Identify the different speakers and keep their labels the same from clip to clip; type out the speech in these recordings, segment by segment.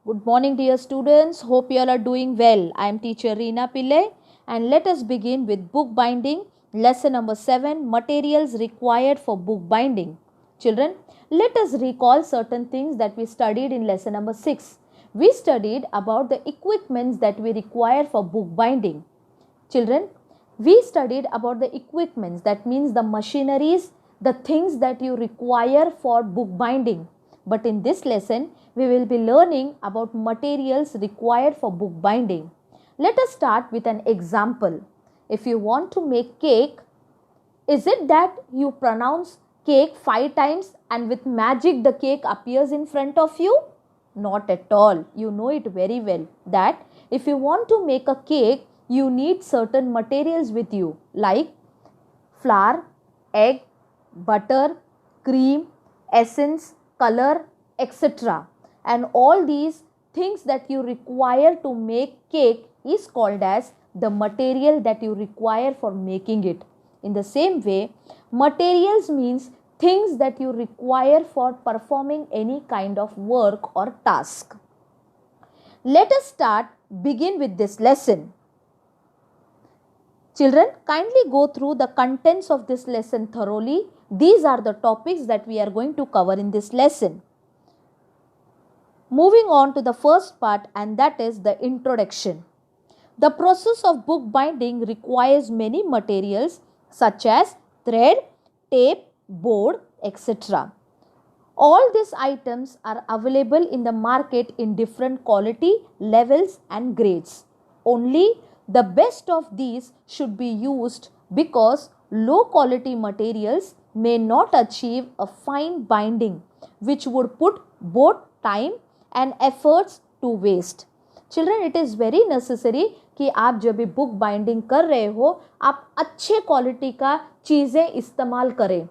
Speaker 1: Good morning, dear students. Hope you all are doing well. I am teacher Reena Pillai, and let us begin with book binding. Lesson number 7, materials required for book binding. Children, let us recall certain things that we studied in lesson number 6. We studied about the equipments that we require for book binding. Children, we studied about the equipments, that means the machineries, the things that you require for book binding. But in this lesson, we will be learning about materials required for book binding. Let us start with an example. If you want to make cake, is it that you pronounce cake 5 times and with magic the cake appears in front of you? Not at all. You know it very well that if you want to make a cake, you need certain materials with you like flour, egg, butter, cream, essence, color, etc. And all these things that you require to make cake is called as the material that you require for making it. In the same way, materials means things that you require for performing any kind of work or task. Let us begin with this lesson. Children, kindly go through the contents of this lesson thoroughly. These are the topics that we are going to cover in this lesson. Moving on to the first part, and that is the introduction. The process of book binding requires many materials such as thread, tape, board, etc. All these items are available in the market in different quality, levels and grades. Only the best of these should be used because low quality materials may not achieve a fine binding, which would put both time and efforts to waste. Children, it is very necessary कि आप जब भी book binding कर रहे हो आप अच्छे quality का चीज़ें इस्तेमाल करें.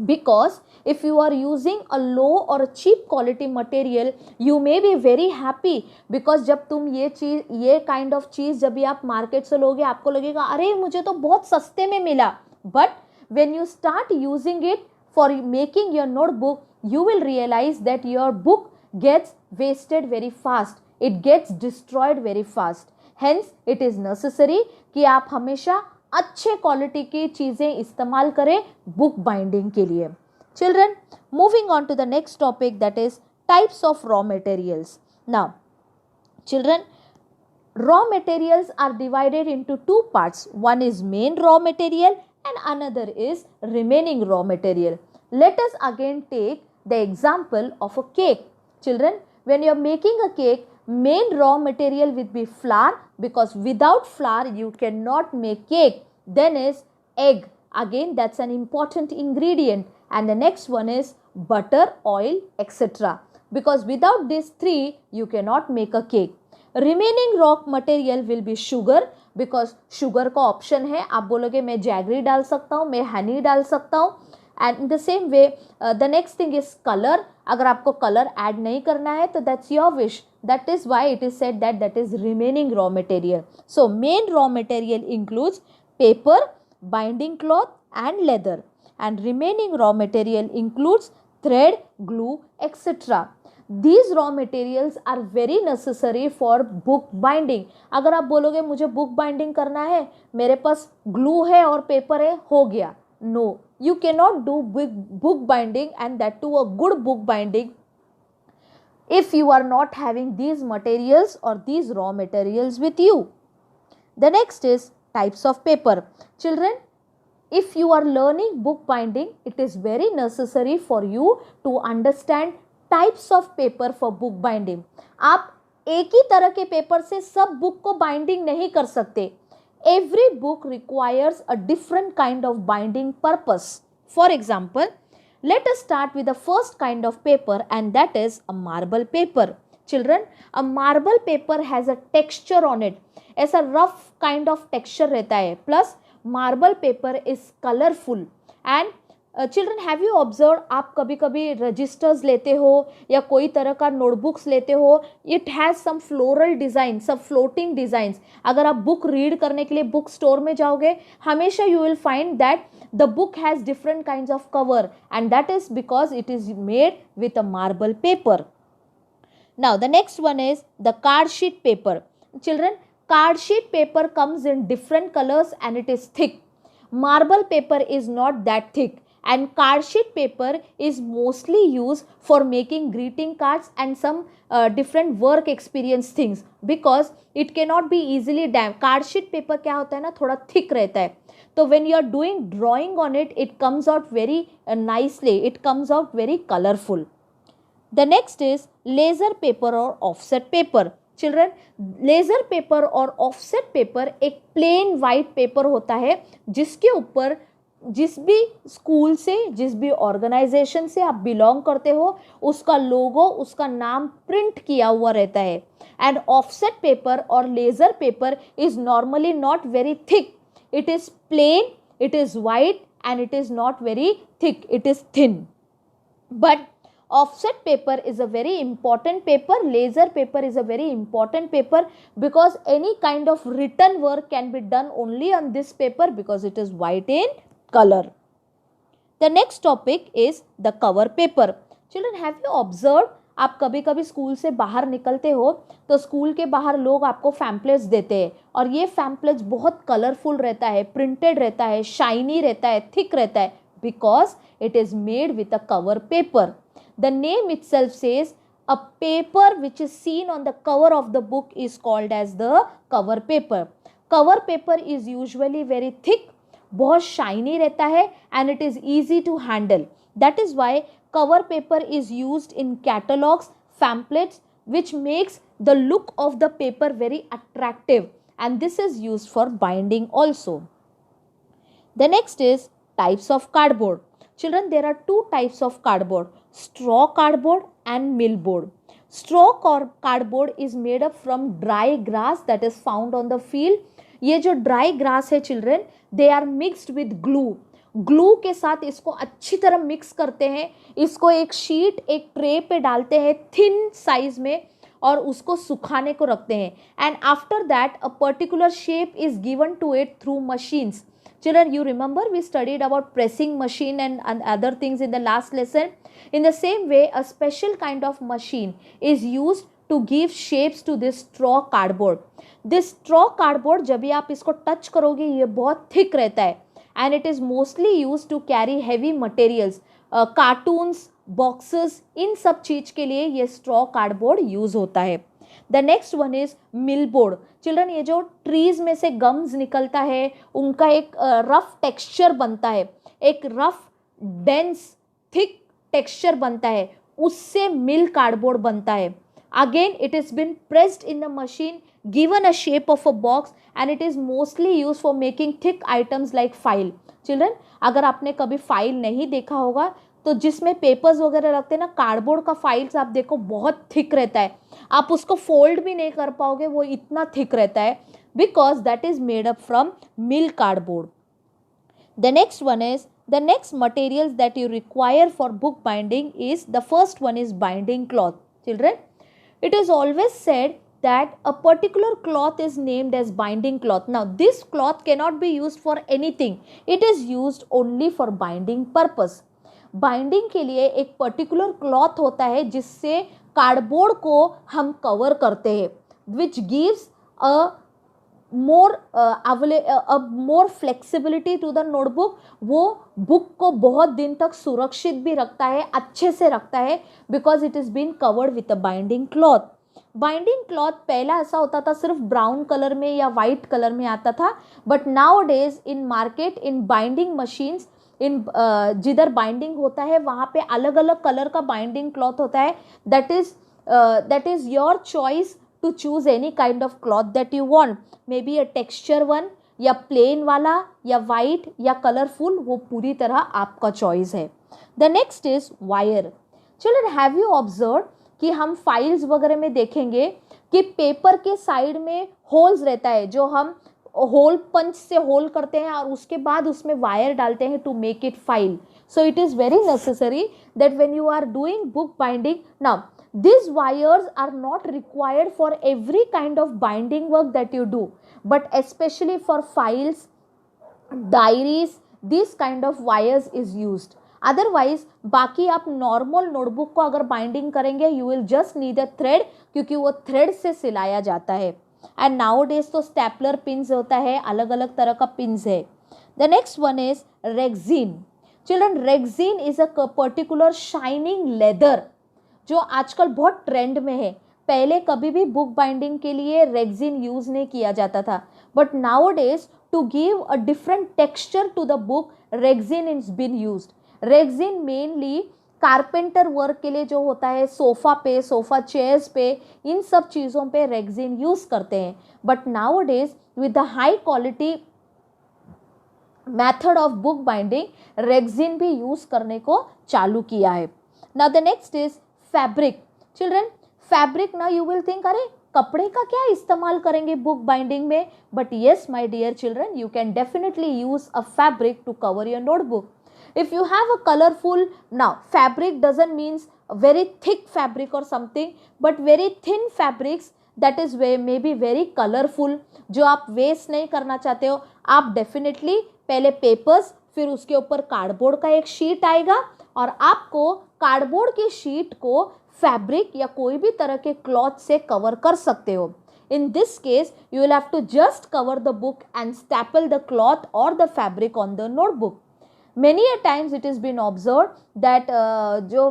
Speaker 1: Because if you are using a low or a cheap quality material, you may be very happy because जब तुम ये kind of चीज़ जब भी आप मार्केट से लोगे आपको लगेगा अरे मुझे तो बहुत सस्ते में मिला. But when you start using it for making your notebook, you will realize that your book gets wasted very fast. It gets destroyed very fast. Hence, it is necessary कि आप हमेशा अच्छे क्वालिटी की चीज़ें इस्तेमाल करें बुक बाइंडिंग के लिए. Children, moving on to the next topic, that is types of raw materials. Now, children, raw materials are divided into two parts. One is main raw material and another is remaining raw material. Let us again take the example of a cake. Children, when you are making a cake, main raw material will be flour because without flour you cannot make cake. Then is egg. Again, that's an important ingredient. And the next one is butter, oil, etc. Because without these three, you cannot make a cake. Remaining raw material will be sugar because sugar का option है. आप बोलोगे मैं jaggery डाल सकता हूँ, मैं हनी डाल सकता हूँ. And in the same way, the next thing is color. अगर आपको color add नहीं करना है तो that's your wish. That is why it is said that that is remaining raw material. So main raw material includes paper, binding cloth and leather. And remaining raw material includes thread, glue, etc. These raw materials are very necessary for book binding. अगर आप बोलोगे मुझे book binding करना है, मेरे पास glue है और paper है, हो गया. No, you cannot do book binding, and that too a good book binding, if you are not having these materials or these raw materials with you. The next is types of paper. Children, if you are learning book binding, it is very necessary for you to understand types of paper for book binding. आप एक ही तरह के paper से सब book को binding नहीं कर सकते. Every book requires a different kind of binding purpose. For example, let us start with the first kind of paper, and that is a marble paper. Children, a marble paper has a texture on it. ऐसा rough kind of texture रहता है. Plus, marble paper is colorful. And children, have you observe, आप कभी कभी registers लेते हो या कोई तरह का नोटबुक्स लेते हो, it has some floral design, सब फ्लोटिंग डिज़ाइंस. अगर आप बुक रीड करने के लिए बुक स्टोर में जाओगे, हमेशा you will find that the book has different kinds of cover, and that is because it is made with a marble paper. Now the next one is the card sheet paper. Children, card sheet paper comes in different colors and it is thick. Marble paper is not that thick, and card sheet paper is mostly used for making greeting cards and some different work experience things, because it cannot be easily damaged. Card sheet paper क्या होता है ना, थोड़ा thick रहता है, तो when you are doing drawing on it, it comes out very nicely, it comes out very colorful. The next is laser paper or offset paper. Children, ledger paper और offset paper एक plain white paper होता है जिसके ऊपर जिस भी school से, जिस भी ऑर्गेनाइजेशन से आप बिलोंग करते हो, उसका लोगो, उसका नाम प्रिंट किया हुआ रहता है. एंड ऑफसेट पेपर और ledger paper is normally not very thick. It is plain, it is white and it is not very thick, it is thin. But offset paper is a very important paper, laser paper is a very important paper, because any kind of written work can be done only on this paper because it is white in color. The next topic is the cover paper. Children, have you observed, आप कभी कभी school से बाहर निकलते हो तो school के बाहर लोग आपको पैम्पलेट्स देते हैं, और ये पैम्पलेट्स बहुत कलरफुल रहता है, प्रिंटेड रहता है, शाइनी रहता है, थिक रहता है, because it is made with a cover paper. The name itself says a paper which is seen on the cover of the book is called as the cover paper. Cover paper is usually very thick, बहुत shiny रहता है, and it is easy to handle. That is why cover paper is used in catalogs, pamphlets, which makes the look of the paper very attractive, and this is used for binding also. The next is types of cardboard. Children, there are two types of cardboard, straw cardboard and millboard. Straw cardboard is made up from dry grass that is found on the field. ये जो dry grass है children, they are mixed with glue. Glue के साथ इसको अच्छी तरह mix करते हैं, इसको एक शीट, एक ट्रे पे डालते हैं थिन साइज में, और उसको सुखाने को रखते हैं. And after that a particular shape is given to it through machines. Children, you remember we studied about pressing machine and other things in the last lesson. In the same way, a special kind of machine is used to give shapes to this straw cardboard. This straw cardboard, जब भी आप इसको touch करोगे, ये बहुत thick रहता है, and it is mostly used to carry heavy materials, cartons, boxes, इन सब चीज़ के लिए ये straw cardboard यूज होता है. The next one is millboard. Children, ये जो ट्रीज में से गम्स निकलता है, उनका एक रफ टेक्सचर बनता है, एक रफ डेंस थिक टेक्सचर बनता है, उससे मिल कार्डबोर्ड बनता है. Again it is been pressed in the machine, given a shape of a box, and it is mostly use for making thick items like file. Children, अगर आपने कभी file नहीं देखा होगा तो जिसमें पेपर्स वगैरह रखते हैं ना, कार्डबोर्ड का फाइल्स आप देखो बहुत थिक रहता है, आप उसको फोल्ड भी नहीं कर पाओगे, वो इतना थिक रहता है, because that is made up from mill cardboard. The next one is the next materials that you require for book binding is, the first one is binding cloth. Children, it is always said that a particular cloth is named as binding cloth. Now this cloth cannot be used for anything, it is used only for binding purpose. Binding के लिए एक particular cloth होता है जिससे cardboard को हम cover करते हैं, which gives a more flexibility to the notebook. वो बुक को बहुत दिन तक सुरक्षित भी रखता है, अच्छे से रखता है, because it is been covered with a binding cloth. Binding cloth पहला ऐसा होता था सिर्फ ब्राउन कलर में या वाइट कलर में आता था, but nowadays in market, in binding machines, in जिधर बाइंडिंग होता है वहाँ पे अलग अलग कलर का बाइंडिंग क्लॉथ होता है. That is your choice to choose any kind of cloth that you want, maybe a texture one या प्लेन वाला या वाइट या कलरफुल, वो पूरी तरह आपका चॉइस है. The next is wire. Children, have you observe कि हम फाइल्स वगैरह में देखेंगे कि पेपर के साइड में होल्स रहता है, जो हम होल पंच से होल करते हैं और उसके बाद उसमें वायर डालते हैं to make it file. So it is very necessary that when you are doing book binding, now these wires are not required for every kind of binding work that you do, but especially for files, diaries, this kind of wires is used. Otherwise बाकी आप normal notebook को अगर binding करेंगे you will just need a thread, क्योंकि वो thread से सिलाया जाता है। एंड नाउ डेज तो स्टेपलर पिन्स होता है, अलग अलग तरह का पिन्स है। The next one is Rexin. Children, Rexin is a particular shining leather जो आजकल बहुत ट्रेंड में है। पहले कभी भी बुक बाइंडिंग के लिए रेक्सिन यूज नहीं किया जाता था, but nowadays to give a different texture to the book rexine is been used. Rexine mainly carpenter work के लिए जो होता है, सोफा पे, सोफा चेयर्स पे, इन सब चीज़ों पे रेक्सिन यूज करते हैं। But nowadays with the high quality method of book binding rexine भी यूज करने को चालू किया है। Now the next is fabric. Children, fabric ना यू विल थिंक अरे कपड़े का क्या इस्तेमाल करेंगे बुक बाइंडिंग में, but yes my dear children, you can definitely use a fabric to cover your notebook. If you have a colorful, now fabric doesn't means very thick fabric or something, but very thin fabrics that is maybe very colorful, जो आप waste नहीं करना चाहते हो, आप definitely पहले papers, फिर उसके ऊपर कार्डबोर्ड का एक शीट आएगा और आपको कार्डबोर्ड की शीट को फैब्रिक या कोई भी तरह के क्लॉथ से कवर कर सकते हो. In this case, you will have to just cover the book and staple the cloth or the fabric on the notebook. Many a times it has been observed that जो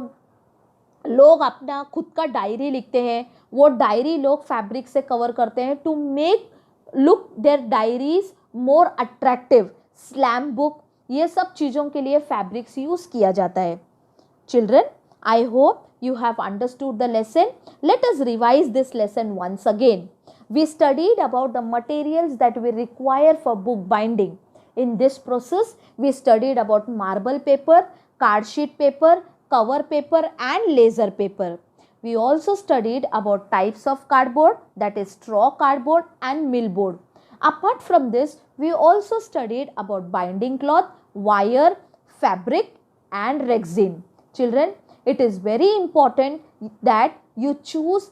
Speaker 1: लोग अपना खुद का diary लिखते हैं वो डायरी लोग fabric से कवर करते हैं to make look their diaries more attractive. Slam book, ये सब चीज़ों के लिए फैब्रिक्स यूज़ किया जाता है. Children, I hope you have understood the lesson. Let us revise this lesson once again. We studied about the materials that we require for book binding. In this process, we studied about marble paper, card sheet paper, cover paper and laser paper. We also studied about types of cardboard, that is straw cardboard and millboard. Apart from this, we also studied about binding cloth, wire, fabric and resin. Children, it is very important that you choose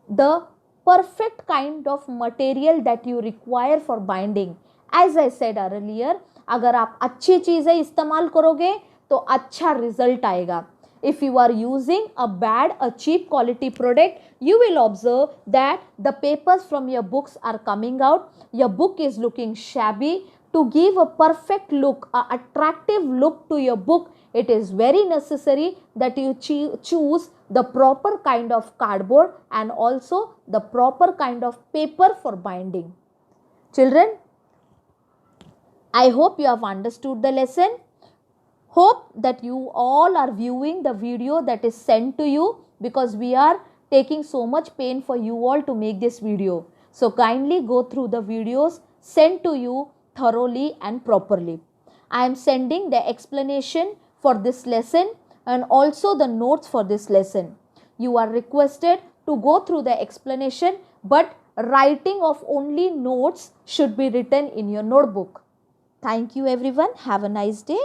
Speaker 1: the perfect kind of material that you require for binding. As I said earlier, अगर आप अच्छी चीज़ें इस्तेमाल करोगे तो अच्छा result आएगा. If you are using a cheap quality product, you will observe that the papers from your books are coming out. Your book is looking shabby. To give a perfect look, an attractive look to your book, it is very necessary that you choose the proper kind of cardboard and also the proper kind of paper for binding. Children, I hope you have understood the lesson. Hope that you all are viewing the video that is sent to you, because we are taking so much pain for you all to make this video. So kindly go through the videos sent to you thoroughly and properly. I am sending the explanation for this lesson and also the notes for this lesson. You are requested to go through the explanation, but writing of only notes should be written in your notebook. Thank you everyone. Have a nice day.